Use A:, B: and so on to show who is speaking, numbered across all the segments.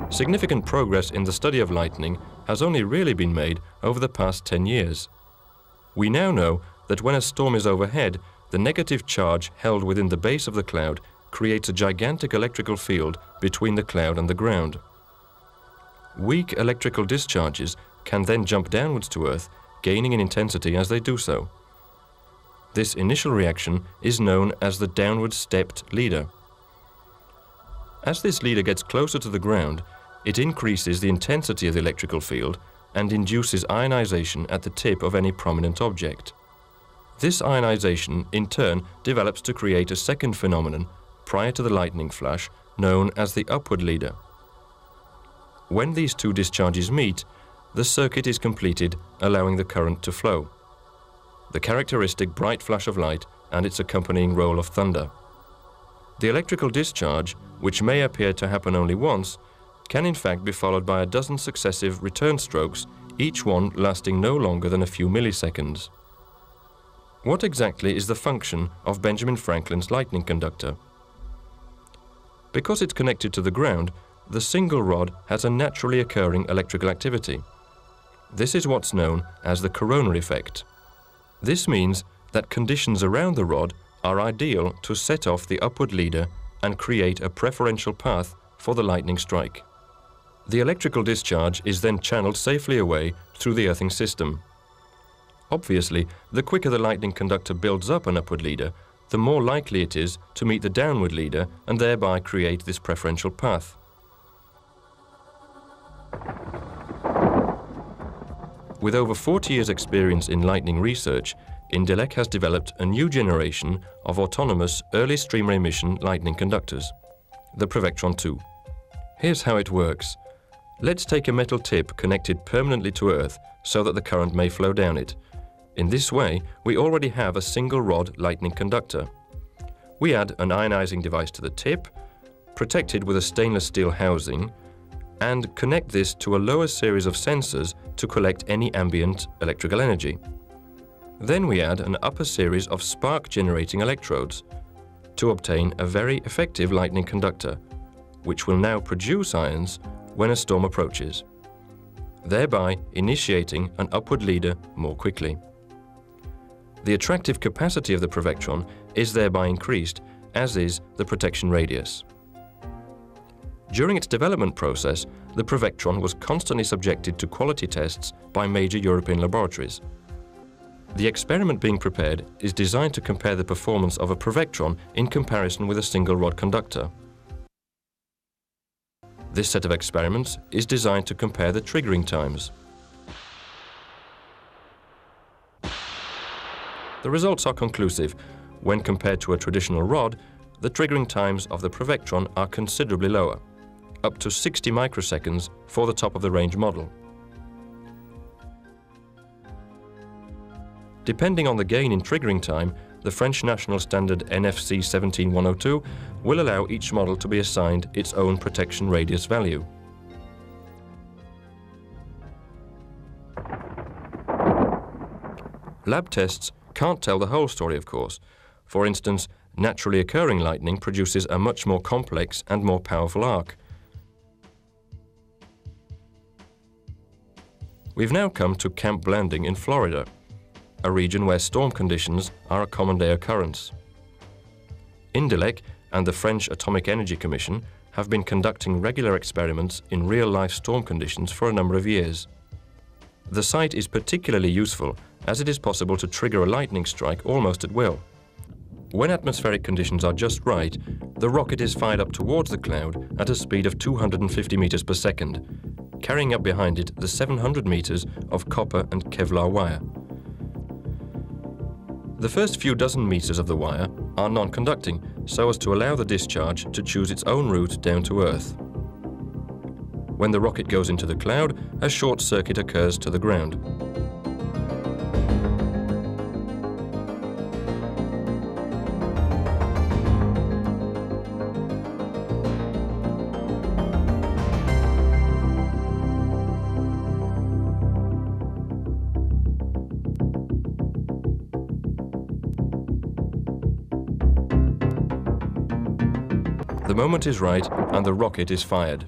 A: Significant progress in the study of lightning has only really been made over the past 10 years. We now know that when a storm is overhead, the negative charge held within the base of the cloud creates a gigantic electrical field between the cloud and the ground. Weak electrical discharges can then jump downwards to Earth, gaining in intensity as they do so. This initial reaction is known as the downward stepped leader. As this leader gets closer to the ground, it increases the intensity of the electrical field and induces ionization at the tip of any prominent object. This ionization, in turn, develops to create a second phenomenon prior to the lightning flash, known as the upward leader. When these two discharges meet, the circuit is completed, allowing the current to flow. The characteristic bright flash of light and its accompanying roll of thunder. The electrical discharge, which may appear to happen only once, can in fact be followed by a dozen successive return strokes, each one lasting no longer than a few milliseconds. What exactly is the function of Benjamin Franklin's lightning conductor? Because it's connected to the ground, the single rod has a naturally occurring electrical activity. This is what's known as the corona effect. This means that conditions around the rod are ideal to set off the upward leader and create a preferential path for the lightning strike. The electrical discharge is then channeled safely away through the earthing system. Obviously, the quicker the lightning conductor builds up an upward leader, the more likely it is to meet the downward leader and thereby create this preferential path. With over 40 years' experience in lightning research, Indelec has developed a new generation of autonomous early streamer emission lightning conductors, the Prevectron 2. Here's how it works. Let's take a metal tip connected permanently to Earth so that the current may flow down it. In this way, we already have a single rod lightning conductor. We add an ionizing device to the tip, protected with a stainless steel housing, and connect this to a lower series of sensors to collect any ambient electrical energy. Then we add an upper series of spark-generating electrodes to obtain a very effective lightning conductor, which will now produce ions when a storm approaches, thereby initiating an upward leader more quickly. The attractive capacity of the Prevectron is thereby increased, as is the protection radius. During its development process, the Prevectron was constantly subjected to quality tests by major European laboratories. The experiment being prepared is designed to compare the performance of a Prevectron in comparison with a single rod conductor. This set of experiments is designed to compare the triggering times. The results are conclusive. When compared to a traditional rod, the triggering times of the Prevectron are considerably lower, up to 60 microseconds for the top-of-the-range model. Depending on the gain in triggering time, the French national standard NFC 17102 will allow each model to be assigned its own protection radius value. Lab tests can't tell the whole story, of course. For instance, naturally occurring lightning produces a much more complex and more powerful arc. We've now come to Camp Blanding in Florida, a region where storm conditions are a common-day occurrence. Indelec and the French Atomic Energy Commission have been conducting regular experiments in real-life storm conditions for a number of years. The site is particularly useful as it is possible to trigger a lightning strike almost at will. When atmospheric conditions are just right, the rocket is fired up towards the cloud at a speed of 250 meters per second, carrying up behind it the 700 meters of copper and Kevlar wire. The first few dozen meters of the wire are non-conducting, so as to allow the discharge to choose its own route down to Earth. When the rocket goes into the cloud, a short circuit occurs to the ground. The moment is right and the rocket is fired.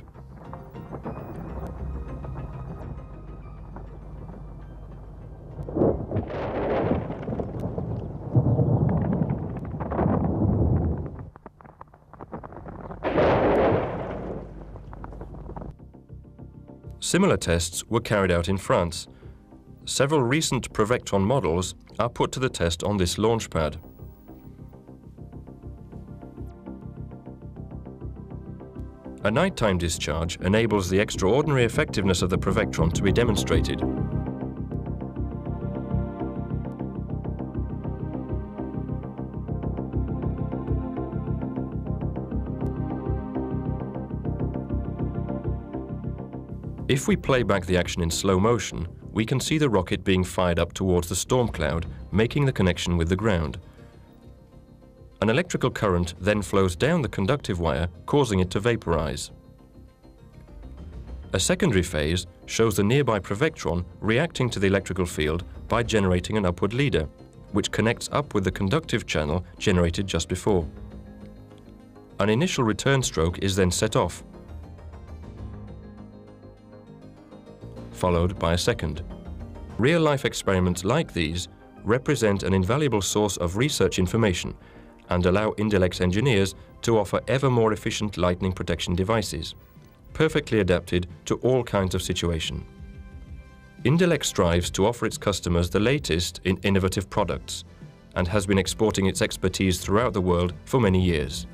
A: Similar tests were carried out in France. Several recent Provectron models are put to the test on this launch pad. A nighttime discharge enables the extraordinary effectiveness of the Provectron to be demonstrated. If we play back the action in slow motion, we can see the rocket being fired up towards the storm cloud, making the connection with the ground. An electrical current then flows down the conductive wire, causing it to vaporize. A secondary phase shows the nearby Provectron reacting to the electrical field by generating an upward leader, which connects up with the conductive channel generated just before. An initial return stroke is then set off, followed by a second. Real-life experiments like these represent an invaluable source of research information and allow Indelec's engineers to offer ever more efficient lightning protection devices, perfectly adapted to all kinds of situations. Indelec strives to offer its customers the latest in innovative products and has been exporting its expertise throughout the world for many years.